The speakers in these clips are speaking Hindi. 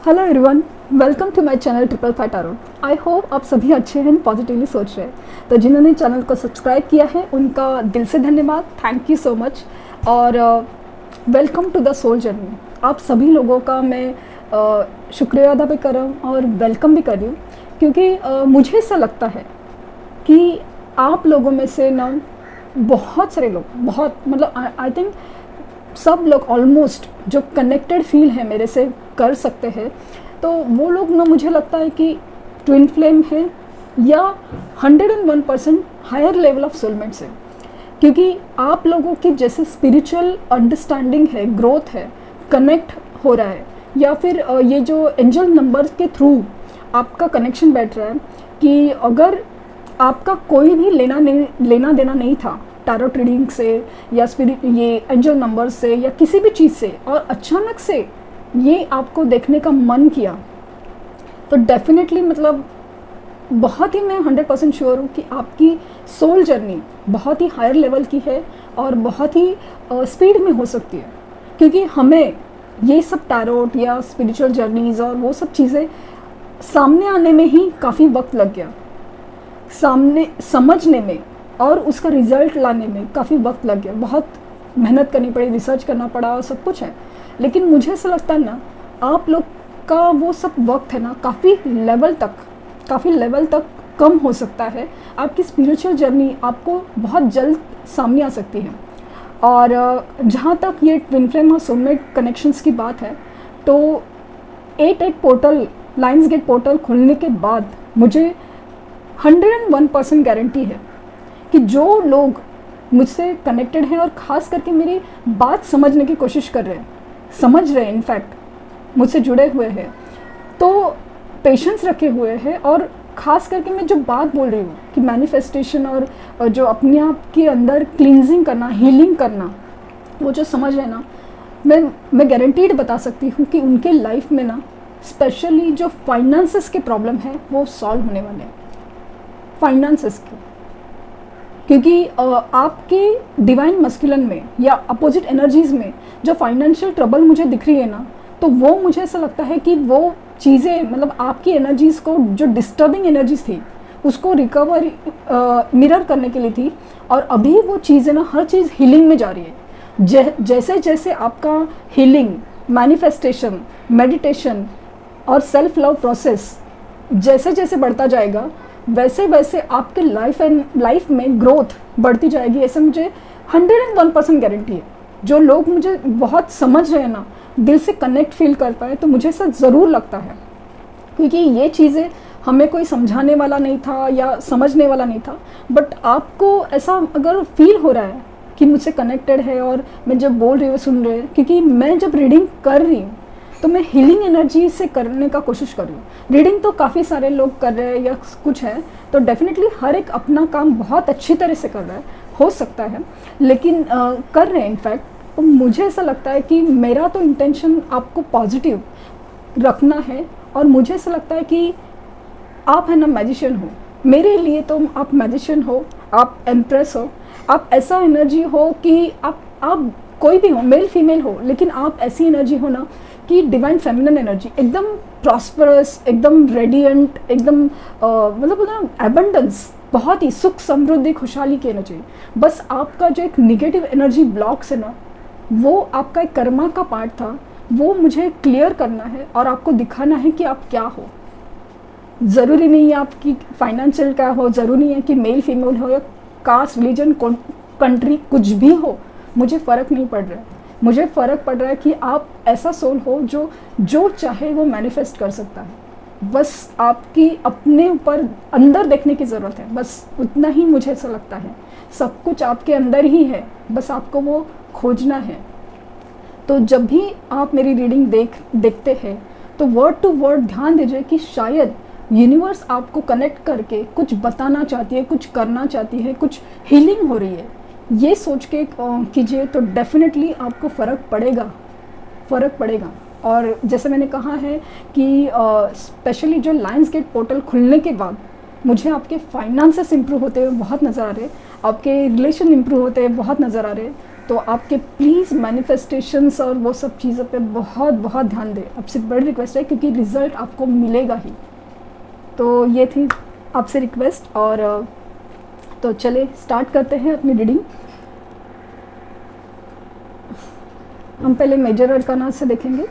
Hello everyone, welcome to my channel triple five tarot. I hope आप सभी अच्छे हैं, पॉजिटिवली सोच रहे हैं। तो जिन्होंने चैनल को सब्सक्राइब किया है उनका दिल से धन्यवाद, थैंक यू सो मच। और welcome to the soul journey. आप सभी लोगों का मैं शुक्रिया अदा भी कर रहा हूँ और वेलकम भी कर रही हूँ, क्योंकि मुझे ऐसा लगता है कि आप लोगों में से ना बहुत सारे लोग, बहुत मतलब आई थिंक सब लोग ऑलमोस्ट जो कनेक्टेड फील है मेरे से कर सकते हैं। तो वो लोग ना मुझे लगता है कि ट्विन फ्लेम है या 101% हायर लेवल ऑफ सोलमेट्स है, क्योंकि आप लोगों की जैसे स्पिरिचुअल अंडरस्टैंडिंग है, ग्रोथ है, कनेक्ट हो रहा है, या फिर ये जो एंजल नंबर्स के थ्रू आपका कनेक्शन बैठ रहा है कि अगर आपका कोई भी लेना देना नहीं था टैरो रीडिंग से या स्पिरिट ये एंजल नंबर से या किसी भी चीज़ से, और अचानक से ये आपको देखने का मन किया, तो डेफिनेटली मतलब बहुत ही मैं 100% श्योर हूँ कि आपकी सोल जर्नी बहुत ही हायर लेवल की है और बहुत ही स्पीड में हो सकती है। क्योंकि हमें ये सब टैरोट या स्पिरिचुअल जर्नीज़ और वो सब चीज़ें सामने आने में ही काफ़ी वक्त लग गया, सामने समझने में और उसका रिज़ल्ट लाने में काफ़ी वक्त लग गया, बहुत मेहनत करनी पड़ी, रिसर्च करना पड़ा और सब कुछ है। लेकिन मुझे ऐसा लगता है ना, आप लोग का वो सब वक्त है ना काफ़ी लेवल तक कम हो सकता है। आपकी स्पिरिचुअल जर्नी आपको बहुत जल्द सामने आ सकती है। और जहाँ तक ये ट्विन फ्लेम और सोलमेट कनेक्शंस की बात है, तो 8 पोर्टल, लाइन्स गेट पोर्टल खुलने के बाद मुझे 101% गारंटी है कि जो लोग मुझसे कनेक्टेड हैं और ख़ास करके मेरी बात समझने की कोशिश कर रहे हैं, समझ रहे हैं, इनफैक्ट मुझसे जुड़े हुए हैं, तो पेशेंस रखे हुए हैं, और ख़ास करके मैं जो बात बोल रही हूँ कि मैनिफेस्टेशन और जो अपने आप के अंदर क्लींजिंग करना, हीलिंग करना, वो जो समझ रहे हैं ना, मैं गारंटीड बता सकती हूँ कि उनके लाइफ में ना स्पेशली जो फाइनेंसेस के प्रॉब्लम है वो सॉल्व होने वाले हैं, फाइनेंसेस के। क्योंकि आपके डिवाइन मस्कुलिन में या अपोजिट एनर्जीज़ में जो फाइनेंशियल ट्रबल मुझे दिख रही है ना, तो वो मुझे ऐसा लगता है कि वो चीज़ें मतलब आपकी एनर्जीज़ को, जो डिस्टर्बिंग एनर्जीज थी उसको रिकवर मिरर करने के लिए थी, और अभी वो चीज़ें ना हर चीज़ हीलिंग में जा रही है। जैसे जैसे आपका हीलिंग, मैनिफेस्टेशन, मेडिटेशन और सेल्फ लव प्रोसेस जैसे जैसे बढ़ता जाएगा, वैसे वैसे आपके लाइफ में ग्रोथ बढ़ती जाएगी। ऐसे मुझे 101% गारंटी है। जो लोग मुझे बहुत समझ रहे हैं ना, दिल से कनेक्ट फील कर पाए, तो मुझे ऐसा ज़रूर लगता है, क्योंकि ये चीज़ें हमें कोई समझाने वाला नहीं था या समझने वाला नहीं था, बट आपको ऐसा अगर फील हो रहा है कि मुझसे कनेक्टेड है और मैं जब बोल रही हूँ सुन रहे हैं, क्योंकि मैं जब रीडिंग कर रही हूँ तो मैं हीलिंग एनर्जी से करने का कोशिश कर रही हूँ। रीडिंग तो काफ़ी सारे लोग कर रहे हैं या कुछ है, तो डेफिनेटली हर एक अपना काम बहुत अच्छी तरह से कर रहा है, हो सकता है, लेकिन कर रहे हैं इनफैक्ट। तो मुझे ऐसा लगता है कि मेरा तो इंटेंशन आपको पॉजिटिव रखना है, और मुझे ऐसा लगता है कि आप है ना मैजिशियन हो, मेरे लिए तो आप मैजिशियन हो, आप एम्प्रेस हो, आप ऐसा एनर्जी हो कि आप कोई भी हो, मेल फीमेल हो, लेकिन आप ऐसी एनर्जी हो ना कि डिवाइन फेमिनिन एनर्जी, एकदम प्रॉस्परस, एकदम रेडिएंट, एकदम मतलब एबंडेंस, बहुत ही सुख समृद्धि खुशहाली की एनर्जी। बस आपका जो एक निगेटिव एनर्जी ब्लॉक्स है ना, वो आपका एक कर्मा का पार्ट था, वो मुझे क्लियर करना है और आपको दिखाना है कि आप क्या हो। ज़रूरी नहीं है आपकी फाइनेंशियल क्या हो, ज़रूरी है कि मेल फीमेल हो या कास्ट, रिलीजन, कंट्री, कुछ भी हो, मुझे फ़र्क नहीं पड़ रहा है। मुझे फ़र्क पड़ रहा है कि आप ऐसा सोल हो जो चाहे वो मैनिफेस्ट कर सकता है। बस आपकी अपने ऊपर अंदर देखने की ज़रूरत है, बस उतना ही मुझे ऐसा लगता है। सब कुछ आपके अंदर ही है, बस आपको वो खोजना है। तो जब भी आप मेरी रीडिंग देखते हैं, तो वर्ड टू वर्ड ध्यान दीजिए कि शायद यूनिवर्स आपको कनेक्ट करके कुछ बताना चाहती है, कुछ करना चाहती है, कुछ हीलिंग हो रही है। ये सोच के कीजिए तो डेफिनेटली आपको फ़र्क पड़ेगा। और जैसे मैंने कहा है कि स्पेशली जो लायंस गेट पोर्टल खुलने के बाद मुझे आपके फाइनेंसेस इंप्रूव होते हुए बहुत नज़र आ रहे हैं, आपके रिलेशन इंप्रूव होते हुए बहुत नज़र आ रहे हैं। तो आपके प्लीज़ मैनिफेस्टेशंस और वो सब चीज़ों पे बहुत बहुत ध्यान दें। आपसे बड़ी रिक्वेस्ट है, क्योंकि रिज़ल्ट आपको मिलेगा ही। तो ये थी आपसे रिक्वेस्ट। और तो चले स्टार्ट करते हैं अपनी रीडिंग। हम पहले मेजर अरकाना से देखेंगे।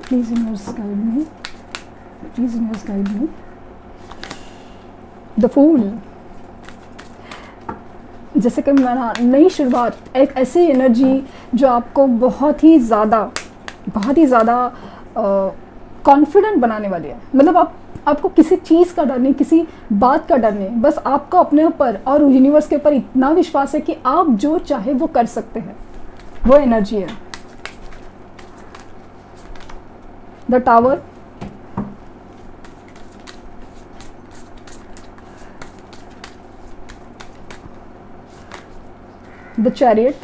Please universe guide me. Please universe guide me. The Fool। जैसे कि मैंने नई शुरुआत, एक ऐसी एनर्जी जो आपको बहुत ही ज़्यादा कॉन्फिडेंट बनाने वाली है। मतलब आपको किसी चीज़ का डर नहीं, किसी बात का डर नहीं, बस आपको अपने ऊपर और यूनिवर्स के ऊपर इतना विश्वास है कि आप जो चाहे वो कर सकते हैं। वो एनर्जी है द टावर, द चैरियट,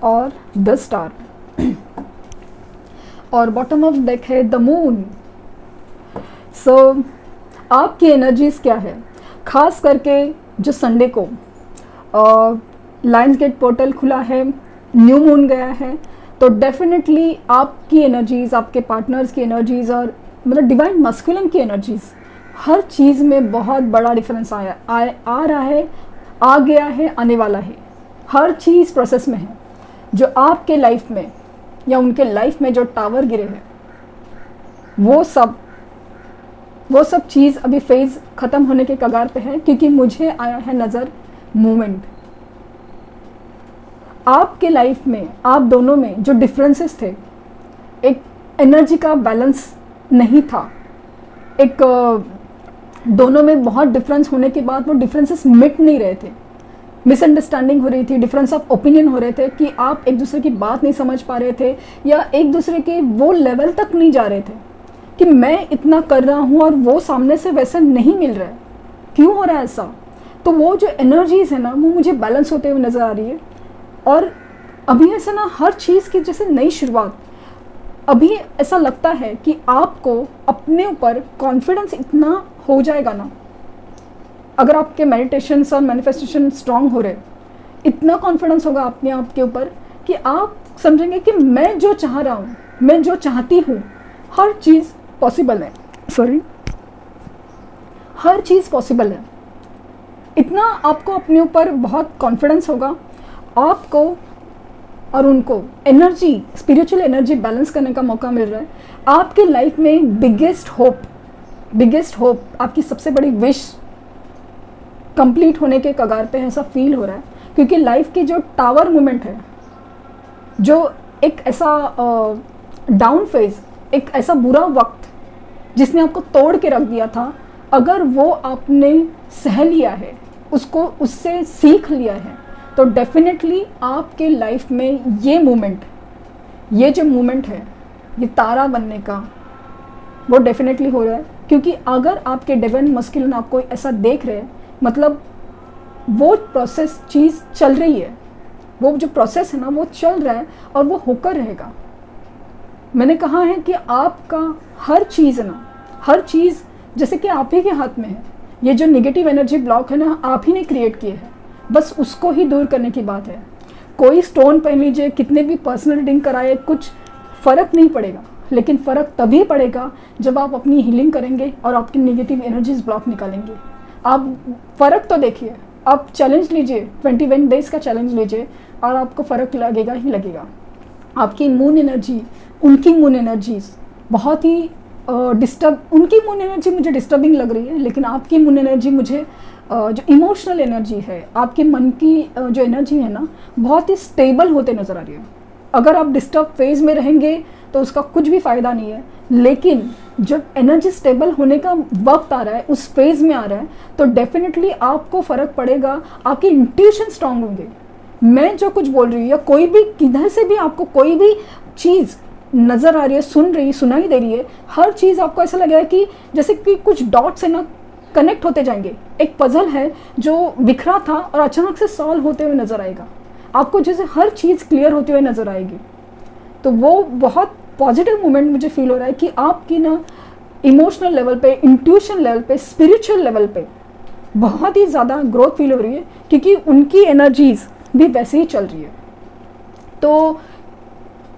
और द स्टार, और बॉटम ऑफ डेक है द मून। सो आपकी एनर्जीज क्या है, खास करके जो संडे को लायंस गेट पोर्टल खुला है, न्यू मून गया है, तो डेफिनेटली आपकी एनर्जीज, आपके पार्टनर्स की एनर्जीज और मतलब डिवाइन मस्कुलिन की एनर्जीज, हर चीज़ में बहुत बड़ा डिफरेंस आ रहा है, आ गया है, आने वाला है। हर चीज़ प्रोसेस में है। जो आपके लाइफ में या उनके लाइफ में जो टावर गिरे हैं, वो सब चीज़ अभी फेज़ ख़त्म होने के कगार पे है, क्योंकि मुझे आया है नज़र मूवमेंट। आपके लाइफ में, आप दोनों में जो डिफरेंसेस थे, एक एनर्जी का बैलेंस नहीं था, एक दोनों में बहुत डिफरेंस होने के बाद वो डिफरेंसेस मिट नहीं रहे थे, मिसअंडरस्टैंडिंग हो रही थी, डिफरेंस ऑफ ओपिनियन हो रहे थे कि आप एक दूसरे की बात नहीं समझ पा रहे थे, या एक दूसरे के वो लेवल तक नहीं जा रहे थे कि मैं इतना कर रहा हूँ और वो सामने से वैसा नहीं मिल रहा है, क्यों हो रहा है ऐसा। तो वो जो एनर्जीज है ना, वो मुझे बैलेंस होते हुए नज़र आ रही है। और अभी ऐसा ना, हर चीज़ की जैसे नई शुरुआत, अभी ऐसा लगता है कि आपको अपने ऊपर कॉन्फिडेंस इतना हो जाएगा ना, अगर आपके मेडिटेशंस और मैनिफेस्टेशन स्ट्रांग हो रहे, इतना कॉन्फिडेंस होगा अपने आप के ऊपर कि आप समझेंगे कि मैं जो चाह रहा हूँ, मैं जो चाहती हूँ, हर चीज़ पॉसिबल है। हर चीज़ पॉसिबल है। इतना आपको अपने ऊपर बहुत कॉन्फिडेंस होगा, आपको और उनको एनर्जी, स्पिरिचुअल एनर्जी बैलेंस करने का मौका मिल रहा है। आपके लाइफ में बिगेस्ट होप, आपकी सबसे बड़ी विश कंप्लीट होने के कगार पे ऐसा फील हो रहा है, क्योंकि लाइफ की जो टावर मोमेंट है, जो एक ऐसा डाउन फेज, एक ऐसा बुरा वक्त जिसने आपको तोड़ के रख दिया था, अगर वो आपने सह लिया है, उससे सीख लिया है, तो डेफिनेटली आपके लाइफ में ये जो मोमेंट है, ये तारा बनने का, वो डेफिनेटली हो रहा है। क्योंकि अगर आपके डिवाइन मस्कुलिन आपको ऐसा देख रहे हैं, मतलब वो प्रोसेस चीज़ चल रही है, वो जो प्रोसेस है ना, वो चल रहा है और वो होकर रहेगा। मैंने कहा है कि आपका हर चीज़ है ना, हर चीज़ जैसे कि आप ही के हाथ में है। ये जो नेगेटिव एनर्जी ब्लॉक है ना, आप ही ने क्रिएट किए हैं, बस उसको ही दूर करने की बात है। कोई स्टोन पहन लीजिए, कितने भी पर्सनल रीडिंग कराए, कुछ फ़र्क नहीं पड़ेगा। लेकिन फ़र्क तभी पड़ेगा जब आप अपनी हीलिंग करेंगे और आपकी नेगेटिव एनर्जीज ब्लॉक निकालेंगे। आप फ़र्क तो देखिए, आप चैलेंज लीजिए, 21 डेज का चैलेंज लीजिए और आपको फ़र्क लगेगा ही लगेगा। आपकी मून एनर्जी, उनकी मून एनर्जीज बहुत ही उनकी मून एनर्जी मुझे डिस्टर्बिंग लग रही है, लेकिन आपकी मून एनर्जी मुझे जो इमोशनल एनर्जी है, आपके मन की जो एनर्जी है ना, बहुत ही स्टेबल होते नज़र आ रही है। अगर आप डिस्टर्ब फेज में रहेंगे तो उसका कुछ भी फ़ायदा नहीं है, लेकिन जब एनर्जी स्टेबल होने का वक्त आ रहा है, उस फेज में आ रहा है, तो डेफिनेटली आपको फ़र्क पड़ेगा, आपके इंट्यूशन स्ट्रांग होंगे। मैं जो कुछ बोल रही हूँ या कोई भी किधर से भी आपको कोई भी चीज़ नज़र आ रही है, सुनाई दे रही है, हर चीज़ आपको ऐसा लग रहा है कि जैसे कि कुछ डॉट्स है ना, कनेक्ट होते जाएंगे। एक पजल है जो बिखरा था और अचानक से सॉल्व होते हुए नजर आएगा, आपको जैसे हर चीज़ क्लियर होते हुए नजर आएगी। तो वो बहुत पॉजिटिव मोमेंट मुझे फील हो रहा है कि आपकी ना इमोशनल लेवल पे, इंट्यूशन लेवल पे, स्पिरिचुअल लेवल पे बहुत ही ज़्यादा ग्रोथ फील हो रही है, क्योंकि उनकी एनर्जीज भी वैसे ही चल रही है। तो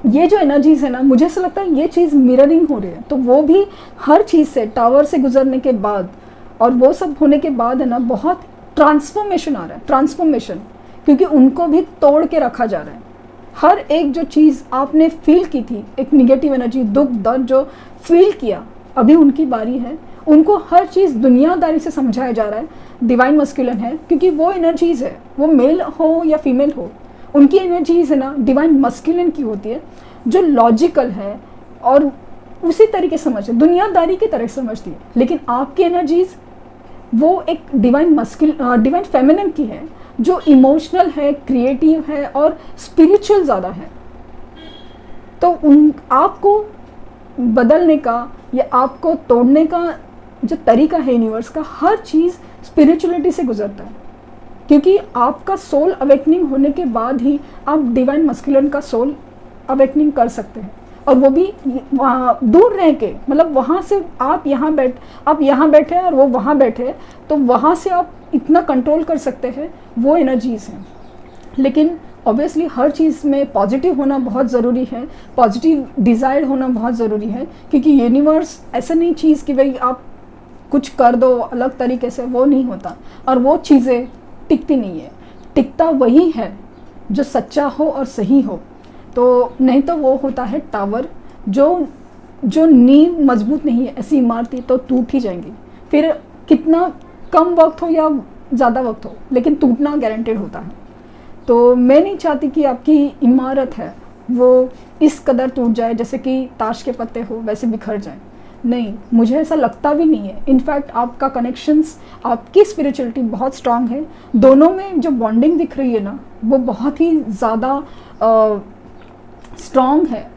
ये जो एनर्जीज है ना, मुझे ऐसा लगता है ये चीज़ मिररिंग हो रही है। तो वो भी हर चीज़ से, टावर से गुजरने के बाद और वो सब होने के बाद है ना, बहुत ट्रांसफॉर्मेशन आ रहा है, ट्रांसफॉर्मेशन, क्योंकि उनको भी तोड़ के रखा जा रहा है। हर एक जो चीज़ आपने फील की थी, एक निगेटिव एनर्जी, दुख दर्द जो फील किया, अभी उनकी बारी है। उनको हर चीज़ दुनियादारी से समझाया जा रहा है। डिवाइन मस्कुलिन है, क्योंकि वो एनर्जीज है, वो मेल हो या फीमेल हो, उनकी एनर्जीज है ना डिवाइन मस्कुलिन की होती है, जो लॉजिकल है और उसी तरीके समझ, दुनियादारी की तरह समझती है। लेकिन आपकी एनर्जीज वो एक डिवाइन फेमिनिन की है, जो इमोशनल है, क्रिएटिव है और स्पिरिचुअल ज़्यादा है। तो आपको बदलने का या आपको तोड़ने का जो तरीका है यूनिवर्स का, हर चीज़ स्पिरिचुअलिटी से गुजरता है, क्योंकि आपका सोल अवेकनिंग होने के बाद ही आप डिवाइन मस्कुलिन का सोल अवेकनिंग कर सकते हैं। और वो भी वहाँ दूर रह के, मतलब वहाँ से आप यहाँ बैठे और वो वहाँ बैठे, तो वहाँ से आप इतना कंट्रोल कर सकते हैं, वो एनर्जीज हैं। लेकिन ऑब्वियसली हर चीज़ में पॉजिटिव होना बहुत ज़रूरी है, पॉजिटिव डिज़ायर होना बहुत ज़रूरी है, क्योंकि यूनिवर्स ऐसा नहीं चीज़ कि भाई आप कुछ कर दो अलग तरीके से, वो नहीं होता। और वो चीज़ें टिकती नहीं है, टिकता वही है जो सच्चा हो और सही हो। तो नहीं तो वो होता है टावर, जो नींव मजबूत नहीं है, ऐसी इमारतें तो टूट ही जाएंगी, फिर कितना कम वक्त हो या ज़्यादा वक्त हो, लेकिन टूटना गारंटेड होता है। तो मैं नहीं चाहती कि आपकी इमारत है वो इस कदर टूट जाए, जैसे कि ताश के पत्ते हो वैसे बिखर जाए। नहीं, मुझे ऐसा लगता भी नहीं है। इनफैक्ट आपका कनेक्शंस, आपकी स्पिरिचुअलिटी बहुत स्ट्रांग है। दोनों में जो बॉन्डिंग दिख रही है ना, वो बहुत ही ज़्यादा स्ट्रांग है,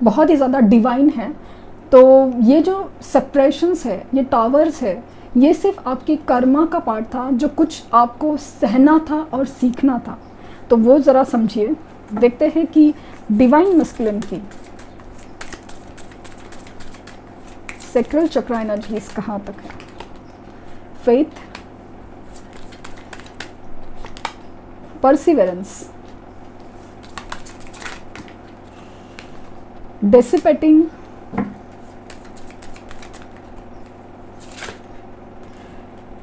बहुत ही ज़्यादा डिवाइन है। तो ये जो सेपरेशंस है, ये टावर्स है, ये सिर्फ आपकी कर्मा का पार्ट था, जो कुछ आपको सहना था और सीखना था। तो वो ज़रा समझिए। देखते हैं कि डिवाइन मस्कुलिन की सैक्रल चक्र एनर्जीज कहाँ तक है। फेथ, परसिवेरेंस, डिसिपेटिंग,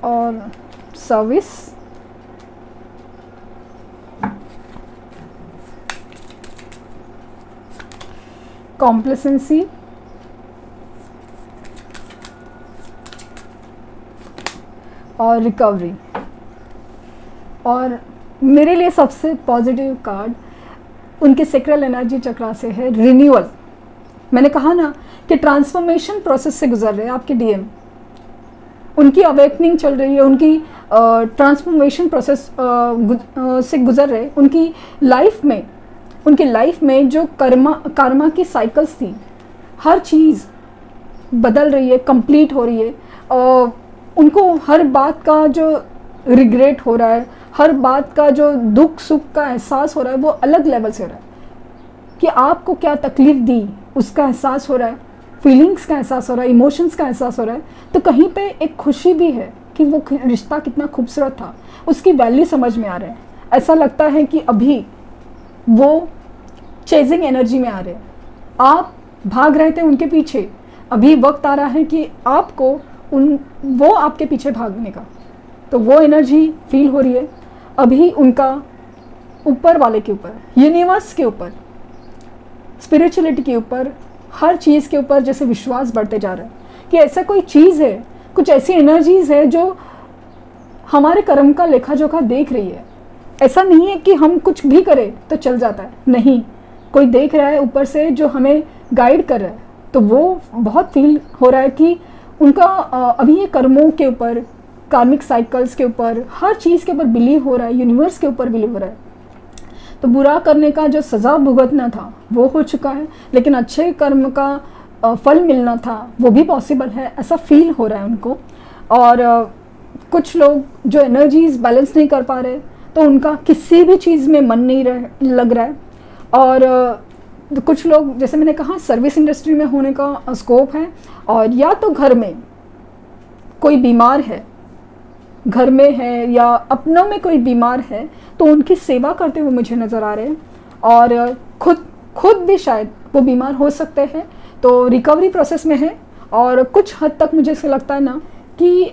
और सर्विस, कॉम्प्लेसेंसी, और रिकवरी। और मेरे लिए सबसे पॉजिटिव कार्ड उनके सैक्रल एनर्जी चक्र से है, रिन्यूअल। मैंने कहा ना कि ट्रांसफॉर्मेशन प्रोसेस से गुजर रहे हैं आपके डीएम, उनकी अवेकनिंग चल रही है, उनकी ट्रांसफॉर्मेशन प्रोसेस से गुजर रहे। उनकी लाइफ में जो कर्मा की साइकिल्स थी, हर चीज़ बदल रही है, कंप्लीट हो रही है। उनको हर बात का जो रिग्रेट हो रहा है, हर बात का जो दुख सुख का एहसास हो रहा है, वो अलग लेवल से हो रहा है। कि आपको क्या तकलीफ दी उसका एहसास हो रहा है, फीलिंग्स का एहसास हो रहा है, इमोशंस का एहसास हो रहा है। तो कहीं पे एक खुशी भी है कि वो रिश्ता कितना खूबसूरत था, उसकी वैल्यू समझ में आ रहा है। ऐसा लगता है कि अभी वो चेजिंग एनर्जी में आ रहे हैं, आप भाग रहे थे उनके पीछे, अभी वक्त आ रहा है कि आपको वो आपके पीछे भागने का। तो वो एनर्जी फील हो रही है अभी उनका ऊपर वाले के ऊपर, यूनिवर्स के ऊपर, स्पिरिचुअलिटी के ऊपर, हर चीज़ के ऊपर जैसे विश्वास बढ़ते जा रहा है कि ऐसा कोई चीज़ है, कुछ ऐसी एनर्जीज है जो हमारे कर्म का लेखा जोखा देख रही है। ऐसा नहीं है कि हम कुछ भी करें तो चल जाता है, नहीं, कोई देख रहा है ऊपर से जो हमें गाइड कर रहा है। तो वो बहुत फील हो रहा है कि उनका अभी ये कर्मों के ऊपर, कार्मिक साइकिल्स के ऊपर, हर चीज़ के ऊपर बिलीव हो रहा है, यूनिवर्स के ऊपर बिलीव हो रहा है। तो बुरा करने का जो सज़ा भुगतना था वो हो चुका है, लेकिन अच्छे कर्म का फल मिलना था वो भी पॉसिबल है, ऐसा फील हो रहा है उनको। और कुछ लोग जो एनर्जीज बैलेंस नहीं कर पा रहे, तो उनका किसी भी चीज़ में मन नहीं लग रहा है। और कुछ लोग, जैसे मैंने कहा, सर्विस इंडस्ट्री में होने का स्कोप है, और या तो घर में कोई बीमार है, घर में है या अपनों में कोई बीमार है, तो उनकी सेवा करते हुए मुझे नज़र आ रहे हैं। और खुद भी शायद वो बीमार हो सकते हैं, तो रिकवरी प्रोसेस में है। और कुछ हद तक मुझे ऐसा लगता है ना कि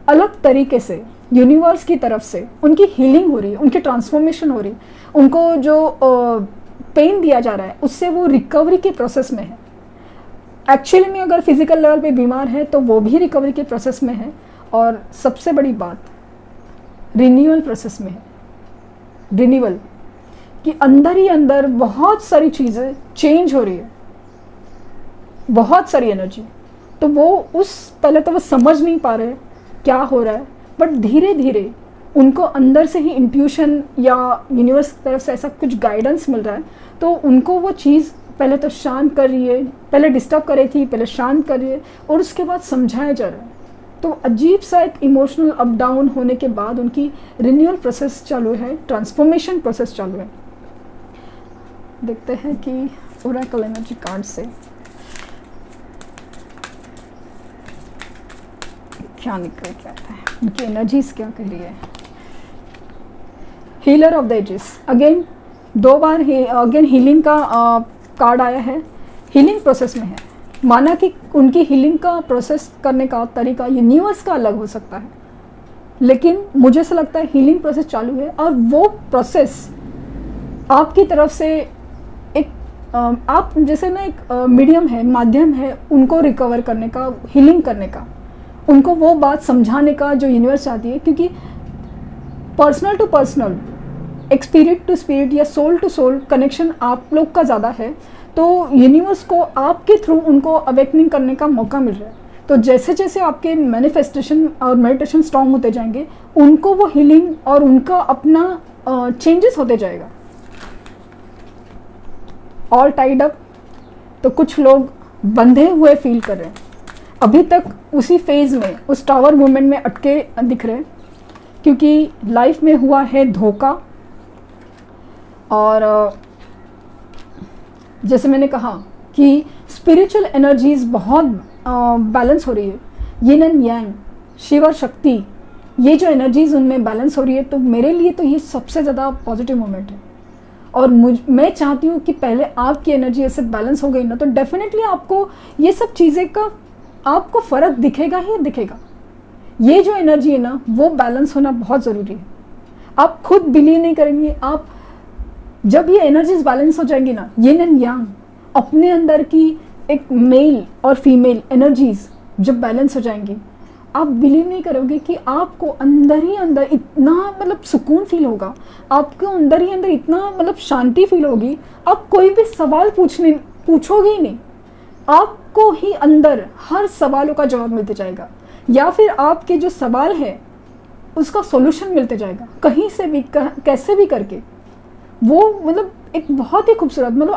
अलग तरीके से यूनिवर्स की तरफ से उनकी हीलिंग हो रही है, उनकी ट्रांसफॉर्मेशन हो रही है। उनको जो पेन दिया जा रहा है उससे वो रिकवरी के प्रोसेस में है। एक्चुअली में अगर फिजिकल लेवल पे बीमार है तो वो भी रिकवरी के प्रोसेस में है। और सबसे बड़ी बात, रिन्यूअल प्रोसेस में है। रिन्यूअल कि अंदर ही अंदर बहुत सारी चीज़ें चेंज हो रही है, बहुत सारी एनर्जी। तो वो पहले तो वो समझ नहीं पा रहे क्या हो रहा है, बट धीरे धीरे उनको अंदर से ही इंट्यूशन या यूनिवर्स की तरफ से ऐसा कुछ गाइडेंस मिल रहा है, तो उनको वो चीज़ पहले तो शांत कर रही है, पहले डिस्टर्ब कर रही थी, पहले शांत कर रही है, और उसके बाद समझाया जा रहा है। तो अजीब सा एक इमोशनल अप डाउन होने के बाद उनकी रिन्यूअल प्रोसेस चालू है, ट्रांसफॉर्मेशन प्रोसेस चालू है। देखते हैं कि ओरेकल एनर्जी कार्ड से क्या निकल के आता है, उनकी एनर्जीज क्या कह रही है। Healer of the ages, again 2 बार अगेन हीलिंग का कार्ड आया है। हीलिंग प्रोसेस में है, माना कि उनकी हीलिंग का प्रोसेस करने का तरीका यूनिवर्स का अलग हो सकता है, लेकिन मुझे ऐसा लगता है हीलिंग प्रोसेस चालू है। और वो प्रोसेस आपकी तरफ से एक आप जैसे ना एक मीडियम है, माध्यम है उनको रिकवर करने का, हीलिंग करने का, उनको वो बात समझाने का जो यूनिवर्स चाहती है। क्योंकि पर्सनल टू पर्सनल, एक स्पिरिट टू स्पिरिट या सोल टू सोल कनेक्शन आप लोग का ज़्यादा है, तो यूनिवर्स को आपके थ्रू उनको अवेकनिंग करने का मौका मिल रहा है। तो जैसे जैसे आपके मैनिफेस्टेशन और मेडिटेशन स्ट्रॉन्ग होते जाएंगे, उनको वो हीलिंग और उनका अपना चेंजेस होते जाएगा। ऑल टाइड अप, तो कुछ लोग बंधे हुए फील कर रहे हैं, अभी तक उसी फेज में, उस टावर मूवमेंट में अटके दिख रहे हैं, क्योंकि लाइफ में हुआ है धोखा। और जैसे मैंने कहा कि स्पिरिचुअल एनर्जीज बहुत बैलेंस हो रही है, यिन एंड यांग, शिव और शक्ति, ये जो एनर्जीज उनमें बैलेंस हो रही है, तो मेरे लिए तो ये सबसे ज़्यादा पॉजिटिव मोमेंट है। और मैं चाहती हूँ कि पहले आपकी एनर्जी ऐसे बैलेंस हो गई ना, तो डेफिनेटली आपको ये सब चीज़ें का आपको फ़र्क दिखेगा ही दिखेगा। ये जो एनर्जी है ना, वो बैलेंस होना बहुत ज़रूरी है। आप खुद बिलीव नहीं करेंगे, आप जब ये एनर्जीज बैलेंस हो जाएंगी ना, यिन एंड यांग, अपने अंदर की एक मेल और फीमेल एनर्जीज जब बैलेंस हो जाएंगी, आप बिलीव नहीं करोगे कि आपको अंदर ही अंदर इतना मतलब सुकून फील होगा, आपको अंदर ही अंदर इतना मतलब शांति फील होगी, आप कोई भी सवाल पूछोगे ही नहीं, आपको ही अंदर हर सवालों का जवाब मिलते जाएगा, या फिर आपके जो सवाल है उसका सॉल्यूशन मिलते जाएगा, कहीं से भी कैसे भी करके। वो मतलब एक बहुत ही खूबसूरत, मतलब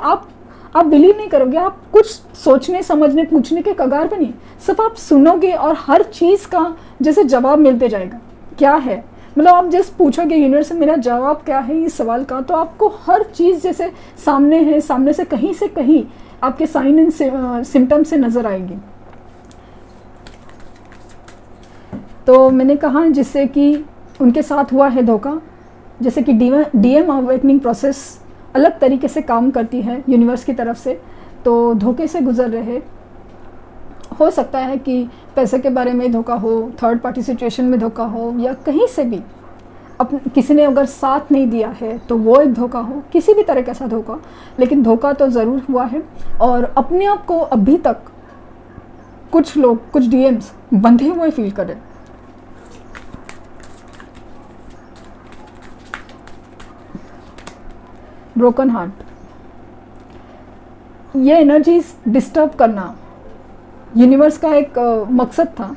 आप बिलीव नहीं करोगे, आप कुछ सोचने समझने पूछने के कगार पे नहीं, सिर्फ आप सुनोगे और हर चीज़ का जैसे जवाब मिलते जाएगा। क्या है मतलब आप जैसे पूछोगे यूनिवर्स से मेरा जवाब क्या है इस सवाल का, तो आपको हर चीज़ जैसे सामने है, सामने से कहीं आपके साइन एंड सिम्टम से नज़र आएगी। तो मैंने कहा जिससे कि उनके साथ हुआ है धोखा, जैसे कि डीएम अवेकनिंग प्रोसेस अलग तरीके से काम करती है यूनिवर्स की तरफ से, तो धोखे से गुजर रहे, हो सकता है कि पैसे के बारे में धोखा हो, थर्ड पार्टी सिचुएशन में धोखा हो, या कहीं से भी किसी ने अगर साथ नहीं दिया है तो वो एक धोखा हो, किसी भी तरह का ऐसा धोखा, लेकिन धोखा तो ज़रूर हुआ है। और अपने आप को अभी तक कुछ लोग, कुछ डीएम्स बंधे हुए फील कर रहे। ब्रोकन हार्ट, ये एनर्जीज डिस्टर्ब करना यूनिवर्स का एक मकसद था,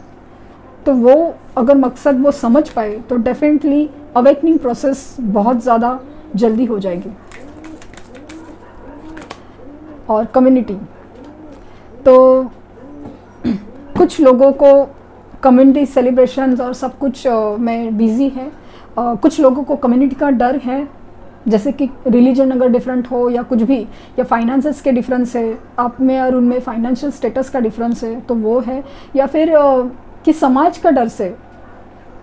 तो वो अगर मकसद वो समझ पाए तो डेफिनेटली अवेकनिंग प्रोसेस बहुत ज़्यादा जल्दी हो जाएगी। और कम्युनिटी, तो कुछ लोगों को कम्युनिटी सेलिब्रेशंस और सब कुछ में बिज़ी है। कुछ लोगों को कम्युनिटी का डर है, जैसे कि रिलीजन अगर डिफरेंट हो या कुछ भी, या फाइनेंसेस के डिफरेंस है, आप में और उनमें फाइनेंशियल स्टेटस का डिफरेंस है तो वो है, या फिर कि समाज का डर से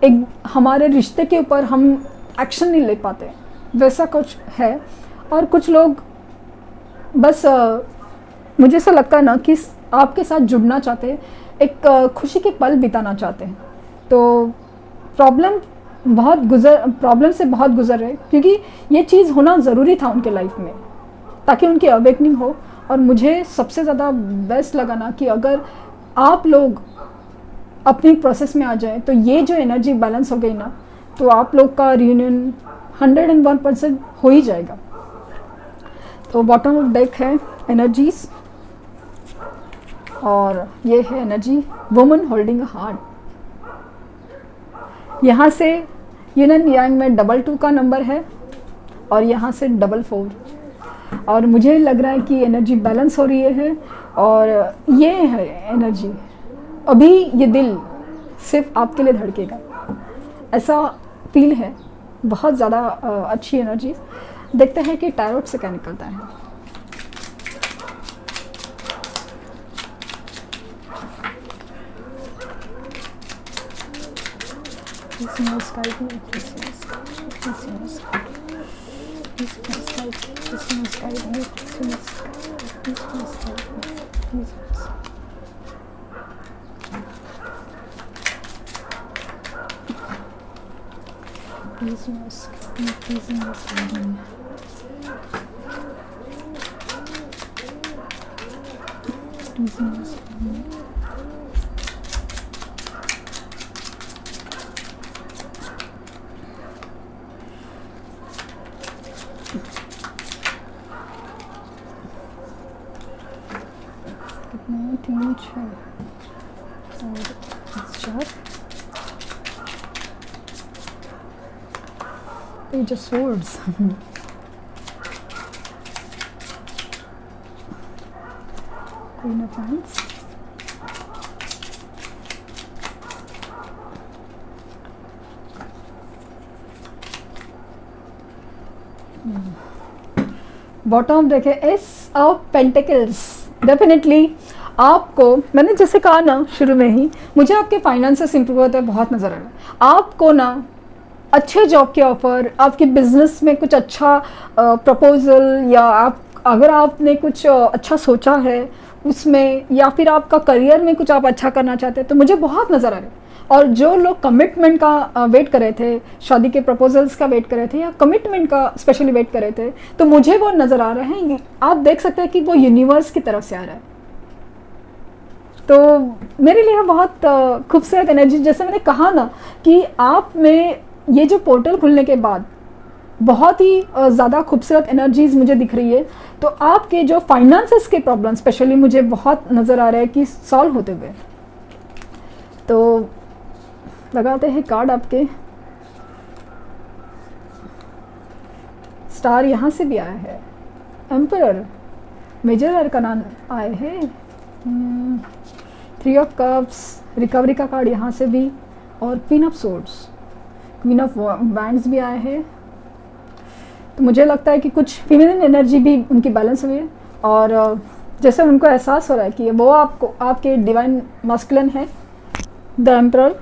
एक हमारे रिश्ते के ऊपर हम एक्शन नहीं ले पाते, वैसा कुछ है। और कुछ लोग बस मुझे ऐसा लगता है ना कि आपके साथ जुड़ना चाहते हैं, एक खुशी के पल बिताना चाहते हैं। तो प्रॉब्लम से बहुत गुजर रहे, क्योंकि ये चीज़ होना ज़रूरी था उनके लाइफ में ताकि उनकी अवेकनिंग हो। और मुझे सबसे ज़्यादा बेस्ट लगा ना कि अगर आप लोग अपनी प्रोसेस में आ जाए तो ये जो एनर्जी बैलेंस हो गई ना, तो आप लोग का रियूनियन 101% हो ही जाएगा। तो बॉटम ऑफ डेक है एनर्जीज, और ये है energy woman holding a heart. यहाँ से यिन एंड यांग में 22 का नंबर है और यहाँ से 44, और मुझे लग रहा है कि एनर्जी बैलेंस हो रही है। और ये है एनर्जी, अभी ये दिल सिर्फ आपके लिए धड़केगा, ऐसा फील है। बहुत ज़्यादा अच्छी एनर्जी। देखते हैं कि टैरोट से क्या निकलता है। Page of Swords. Queen of Wands. Bottom देखे एस ऑफ पेंटिकल्स। डेफिनेटली आपको, मैंने जैसे कहा ना शुरू में ही, मुझे आपके फाइनेंसेस इंप्रूव होते बहुत नज़र आ रहा है। आपको ना अच्छे जॉब के ऑफ़र, आपके बिजनेस में कुछ अच्छा प्रपोजल, या आप अगर आपने कुछ अच्छा सोचा है उसमें, या फिर आपका करियर में कुछ आप अच्छा करना चाहते हैं, तो मुझे बहुत नज़र आ रहा है। और जो लोग कमिटमेंट का वेट कर रहे थे, शादी के प्रपोजल्स का वेट कर रहे थे, या कमिटमेंट का स्पेशली वेट कर रहे थे, तो मुझे वो नज़र आ रहे हैं। आप देख सकते हैं कि वो यूनिवर्स की तरफ से आ रहा है। तो मेरे लिए बहुत खूबसूरत एनर्जी, जैसे मैंने कहा ना कि आप में ये जो पोर्टल खुलने के बाद बहुत ही ज़्यादा खूबसूरत एनर्जीज़ मुझे दिख रही है। तो आपके जो फाइनेंसेस के प्रॉब्लम स्पेशली मुझे बहुत नज़र आ रहा है कि सॉल्व होते हुए। तो लगाते हैं कार्ड आपके। स्टार यहाँ से भी आया है, एम्परर, मेजर अरकान आए हैं, 3 ऑफ कप्स, रिकवरी का कार्ड यहाँ से भी, और queen of swords, queen of wands भी आए हैं। तो मुझे लगता है कि कुछ फीमेल एनर्जी भी उनकी बैलेंस हुई है, और जैसे उनको एहसास हो रहा है कि वो आपको, आपके डिवाइन मस्कुलिन है। द एम्परर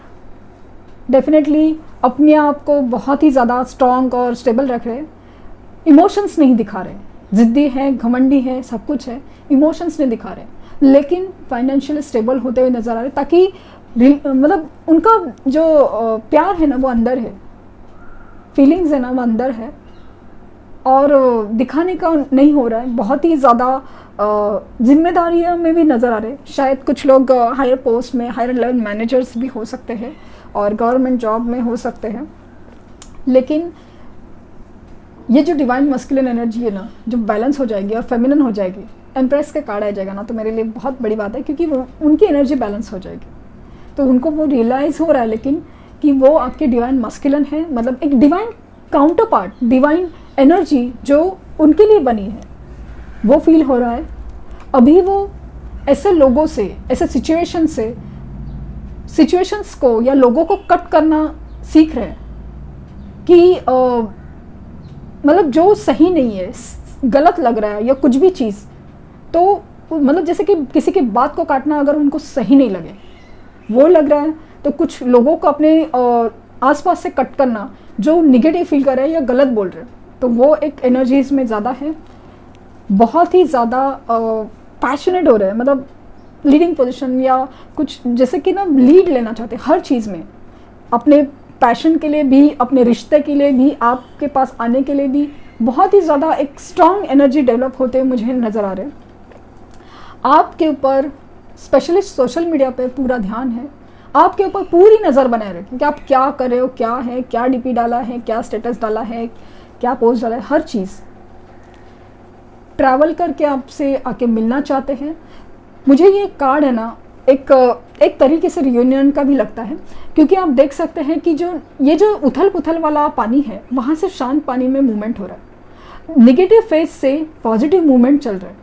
डेफिनेटली अपने आप को बहुत ही ज़्यादा स्ट्रॉन्ग और स्टेबल रख रहे हैं, इमोशंस नहीं दिखा रहे, ज़िद्दी हैं, घमंडी हैं, सब कुछ है, इमोशंस नहीं दिखा रहे, लेकिन फाइनेंशियल स्टेबल होते हुए नज़र आ रहे, ताकि मतलब उनका जो प्यार है ना वो अंदर है, फीलिंग्स है ना वो अंदर है, और दिखाने का नहीं हो रहा है। बहुत ही ज़्यादा जिम्मेदारियों में भी नज़र आ रहे। शायद कुछ लोग हायर पोस्ट में, हायर लेवल मैनेजर्स भी हो सकते हैं, और गवर्नमेंट जॉब में हो सकते हैं। लेकिन ये जो डिवाइन मस्कुलिन एनर्जी है ना, जो बैलेंस हो जाएगी और फेमिनिन हो जाएगी, एम्प्रेस का कार्ड आ जाएगा ना, तो मेरे लिए बहुत बड़ी बात है, क्योंकि वो उनकी एनर्जी बैलेंस हो जाएगी। तो उनको वो रियलाइज़ हो रहा है लेकिन कि वो आपके डिवाइन मस्कुलिन है, मतलब एक divine counter part, divine energy जो उनके लिए बनी है, वो फील हो रहा है। अभी वो ऐसे लोगों से, ऐसे सिचुएशन से सिचुएशंस को या लोगों को कट करना सीख रहे हैं कि मतलब जो सही नहीं है, गलत लग रहा है या कुछ भी चीज़, तो मतलब जैसे कि किसी की बात को काटना अगर उनको सही नहीं लगे, वो लग रहा है, तो कुछ लोगों को अपने आसपास से कट करना जो निगेटिव फील कर रहे हैं या गलत बोल रहे हैं, तो वो एक एनर्जीज में ज़्यादा है, बहुत ही ज़्यादा पैशनेट हो रहे हैं, मतलब लीडिंग पोजीशन या कुछ जैसे कि ना लीड लेना चाहते हैं हर चीज़ में, अपने पैशन के लिए भी, अपने रिश्ते के लिए भी, आपके पास आने के लिए भी बहुत ही ज़्यादा एक स्ट्रॉन्ग एनर्जी डेवलप होते हुए मुझे नज़र आ रहे हैं। आपके ऊपर स्पेशलिस्ट सोशल मीडिया पे पूरा ध्यान है, आपके ऊपर पूरी नज़र बनाए रखें कि आप क्या कर रहे हो, क्या है, क्या डीपी डाला है, क्या स्टेटस डाला है, क्या पोस्ट डाला है, हर चीज़। ट्रैवल करके आपसे आके मिलना चाहते हैं। मुझे ये कार्ड है ना एक तरीके से रियूनियन का भी लगता है, क्योंकि आप देख सकते हैं कि जो उथल पुथल वाला पानी है, वहाँ से शांत पानी में मूवमेंट हो रहा है, निगेटिव फेज से पॉजिटिव मूवमेंट चल रहा है,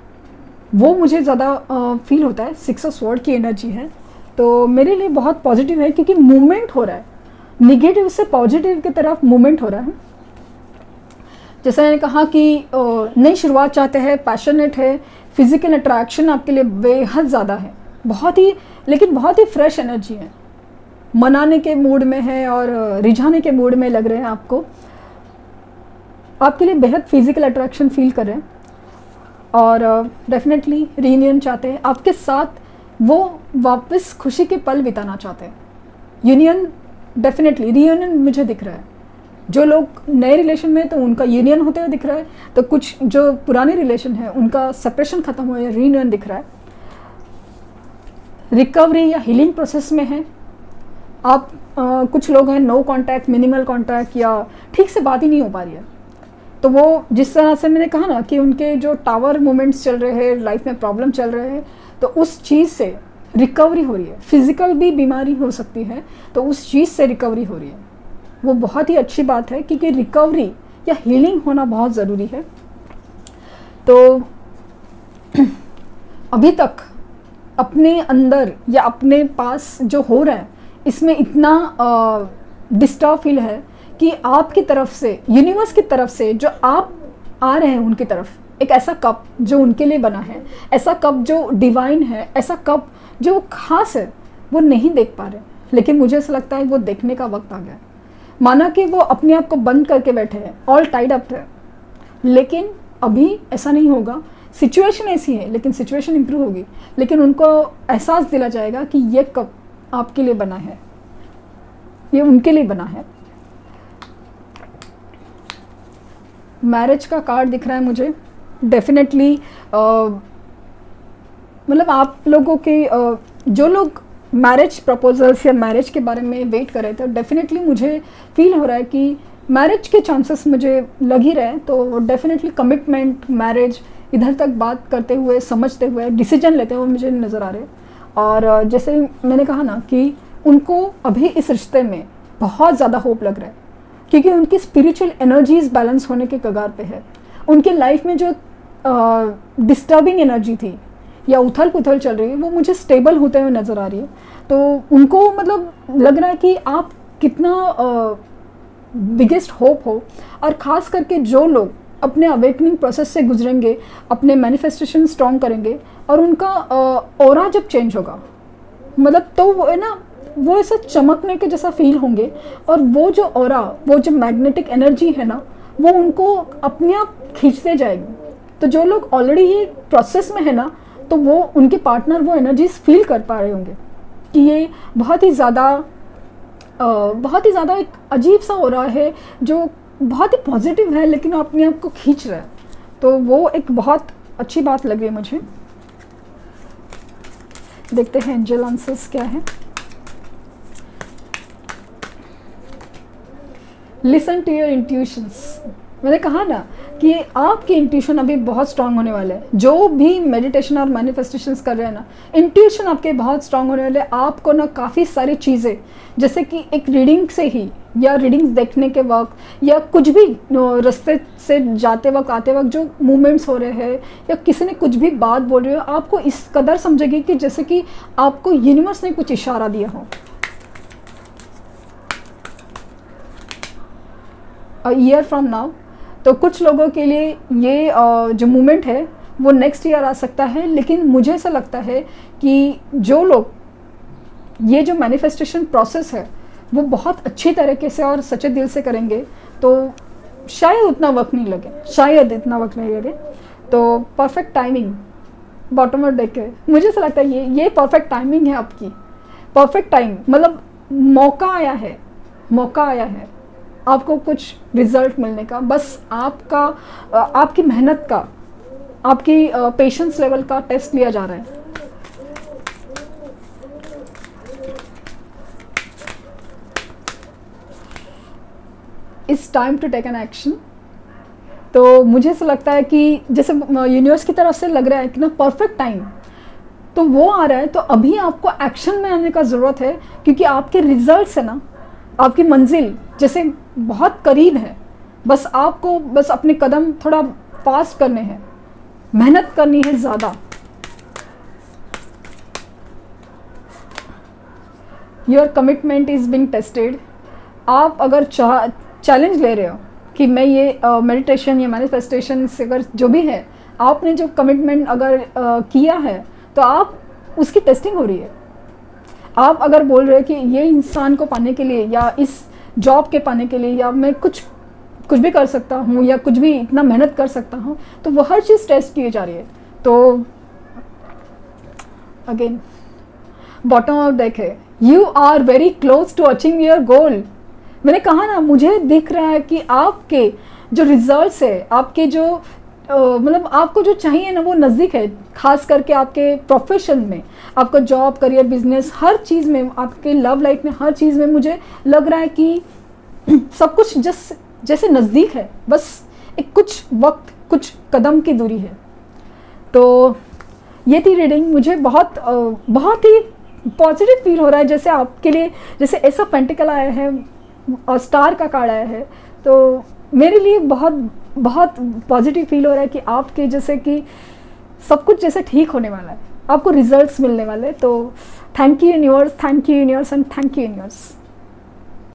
वो मुझे ज़्यादा फील होता है। 6 ऑफ स्वॉर्ड की एनर्जी है, तो मेरे लिए बहुत पॉजिटिव है, क्योंकि मूवमेंट हो रहा है, निगेटिव से पॉजिटिव की तरफ मूवमेंट हो रहा है। जैसा मैंने कहा कि नई शुरुआत चाहते हैं, पैशनेट है, फिजिकल अट्रैक्शन आपके लिए बेहद ज़्यादा है, लेकिन बहुत ही फ्रेश एनर्जी है, मनाने के मूड में है और रिझाने के मूड में लग रहे हैं आपको, आपके लिए बेहद फिजिकल अट्रैक्शन फील कर रहे हैं और डेफिनेटली रीयूनियन चाहते हैं आपके साथ, वो वापस खुशी के पल बिताना चाहते हैं। यूनियन डेफिनेटली, रीयूनियन मुझे दिख रहा है। जो लोग नए रिलेशन में, तो उनका यूनियन होते हुए दिख रहा है, तो कुछ जो पुराने रिलेशन है उनका सेपरेशन खत्म हुआ है, रीयूनियन दिख रहा है। रिकवरी या हीलिंग प्रोसेस में है आप। कुछ लोग हैं नो कांटेक्ट, मिनिमल कांटेक्ट, या ठीक से बात ही नहीं हो पा रही है, तो वो जिस तरह से मैंने कहा ना कि उनके जो टावर मोमेंट्स चल रहे हैं, लाइफ में प्रॉब्लम चल रहे हैं, तो उस चीज़ से रिकवरी हो रही है। फिजिकल भी बीमारी हो सकती है, तो उस चीज़ से रिकवरी हो रही है, वो बहुत ही अच्छी बात है, क्योंकि रिकवरी या हीलिंग होना बहुत ज़रूरी है। तो अभी तक अपने अंदर या अपने पास जो हो रहा है, इसमें इतना डिस्टर्ब फील है कि आपकी तरफ से, यूनिवर्स की तरफ से जो आप आ रहे हैं उनकी तरफ, एक ऐसा कप जो उनके लिए बना है, ऐसा कप जो डिवाइन है, ऐसा कप जो खास है, वो नहीं देख पा रहे, लेकिन मुझे ऐसा लगता है वो देखने का वक्त आ गया। माना कि वो अपने आप को बंद करके बैठे हैं, ऑल टाइड अप है, लेकिन अभी ऐसा नहीं होगा। सिचुएशन ऐसी है, लेकिन सिचुएशन इंप्रूव होगी, लेकिन उनको एहसास दिला जाएगा कि ये कप आपके लिए बना है, ये उनके लिए बना है। मैरिज का कार्ड दिख रहा है मुझे, डेफिनेटली मतलब आप लोगों के जो लोग मैरिज प्रपोजल्स या मैरिज के बारे में वेट कर रहे थे, डेफिनेटली मुझे फील हो रहा है कि मैरिज के चांसेस मुझे लग ही रहे हैं। तो डेफिनेटली कमिटमेंट, मैरिज, इधर तक बात करते हुए, समझते हुए, डिसीजन लेते हुए मुझे नज़र आ रहे हैं। और जैसे मैंने कहा ना कि उनको अभी इस रिश्ते में बहुत ज़्यादा होप लग रहा है, क्योंकि उनकी स्पिरिचुअल एनर्जीज बैलेंस होने के कगार पे है। उनके लाइफ में जो डिस्टर्बिंग एनर्जी थी या उथल पुथल चल रही है, वो मुझे स्टेबल होते हुए नज़र आ रही है। तो उनको मतलब लग रहा है कि आप कितना बिगेस्ट होप हो, और ख़ास करके जो लोग अपने अवेकनिंग प्रोसेस से गुजरेंगे, अपने मैनिफेस्टेशन स्ट्रॉन्ग करेंगे, और उनका ऑरा जब चेंज होगा, मतलब तो वो है ना, वो ऐसा चमकने के जैसा फील होंगे, और वो जो ऑरा, वो जो मैग्नेटिक एनर्जी है ना, वो उनको अपने आप खींचते जाएगी। तो जो लोग ऑलरेडी ये प्रोसेस में है ना, तो वो उनके पार्टनर वो एनर्जीज फील कर पा रहे होंगे कि ये बहुत ही ज़्यादा एक अजीब सा हो रहा है, जो बहुत ही पॉजिटिव है, लेकिन अपने आप को खींच रहा है। तो वो एक बहुत अच्छी बात लगी मुझे। देखते हैं एंजल आंसर्स क्या है। Listen to your intuitions. मैंने कहा ना कि आपकी इंट्यूशन अभी बहुत स्ट्रांग होने वाले है। जो भी मेडिटेशन और मैनिफेस्टेशंस कर रहे हैं ना, इंट्यूशन आपके बहुत स्ट्रांग होने वाले। आपको ना काफ़ी सारी चीज़ें, जैसे कि एक रीडिंग से ही, या रीडिंग्स देखने के वक्त, या कुछ भी रास्ते से जाते वक्त, आते वक्त जो मूवमेंट्स हो रहे हैं, या किसी ने कुछ भी बात बोल रही हो, आपको इस कदर समझेगी कि जैसे कि आपको यूनिवर्स ने कुछ इशारा दिया हो। Year from now. तो कुछ लोगों के लिए ये जो मोमेंट है वो नेक्स्ट ईयर आ सकता है, लेकिन मुझे ऐसा लगता है कि जो लोग ये जो मैनिफेस्टेशन प्रोसेस है वो बहुत अच्छी तरीके से और सच्चे दिल से करेंगे तो शायद उतना वक्त नहीं लगे, शायद इतना वक्त नहीं लगे। तो perfect timing bottom of deck है, मुझे ऐसा लगता है ये परफेक्ट टाइमिंग है आपकी। परफेक्ट टाइम मतलब मौका आया है, मौका आया है आपको कुछ रिजल्ट मिलने का। बस आपका आपकी मेहनत का, आपकी पेशेंस लेवल का टेस्ट लिया जा रहा है। It's time to take an action. तो मुझे ऐसा लगता है कि जैसे यूनिवर्स की तरफ से लग रहा है कि ना परफेक्ट टाइम तो वो आ रहा है, तो अभी आपको एक्शन में आने का ज़रूरत है, क्योंकि आपके रिजल्ट्स है ना, आपकी मंजिल जैसे बहुत करीब है। बस आपको बस अपने कदम थोड़ा फास्ट करने हैं, मेहनत करनी है ज़्यादा। Your commitment is being tested. आप अगर चैलेंज ले रहे हो कि मैं ये मेडिटेशन या मैनिफेस्टेशन से अगर जो भी है, आपने जो कमिटमेंट अगर किया है तो आप उसकी टेस्टिंग हो रही है। आप अगर बोल रहे हो कि ये इंसान को पाने के लिए या इस जॉब के पाने के लिए या मैं कुछ भी कर सकता हूँ या कुछ भी इतना मेहनत कर सकता हूँ, तो वो हर चीज़ टेस्ट की जा रही है। तो अगेन बॉटम ऑफ डेक है, you are very close to achieve your goal. मैंने कहा ना, मुझे दिख रहा है कि आपके जो रिजल्ट्स है, आपके जो मतलब आपको जो चाहिए ना वो नज़दीक है। खास करके आपके प्रोफेशन में, आपका जॉब, करियर, बिजनेस, हर चीज़ में, आपके लव लाइफ में, हर चीज़ में मुझे लग रहा है कि सब कुछ जैसे नज़दीक है। बस एक कुछ वक्त, कुछ कदम की दूरी है। तो ये थी रीडिंग। मुझे बहुत ही पॉजिटिव फील हो रहा है, जैसे आपके लिए जैसे ऐसा पेंटिकल आया है और स्टार का कार्ड आया है, तो मेरे लिए बहुत पॉजिटिव फील हो रहा है कि आपके जैसे कि सब कुछ जैसे ठीक होने वाला है, आपको रिजल्ट्स मिलने वाले। तो thank you universe, thank you universe and thank you universe.